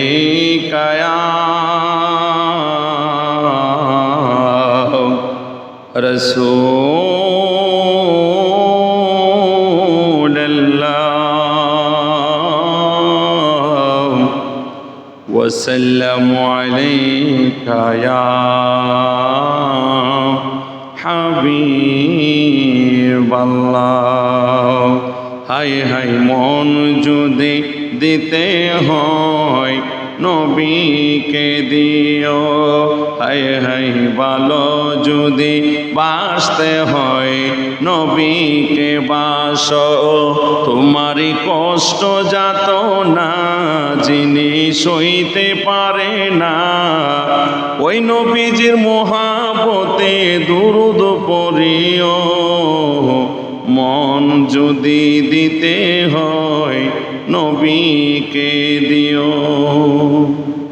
আলাইকা ইয়া রাসূলাল্লাহ ওয়া সাল্লামু আলাইকা ইয়া হাবিবাল্লাহ। হায় হায় মন যদি দিতে হয় নবীকে দিও, হায় হায় ভালো যদি বাসতে হয় নবীকে বাসো। তোমারই কষ্ট যাত না যিনি সইতে পারে না, ওই নবীজির মহাবতে দুরূদ পড়িও। মন যদি দিতে হয় নবীকে দিও।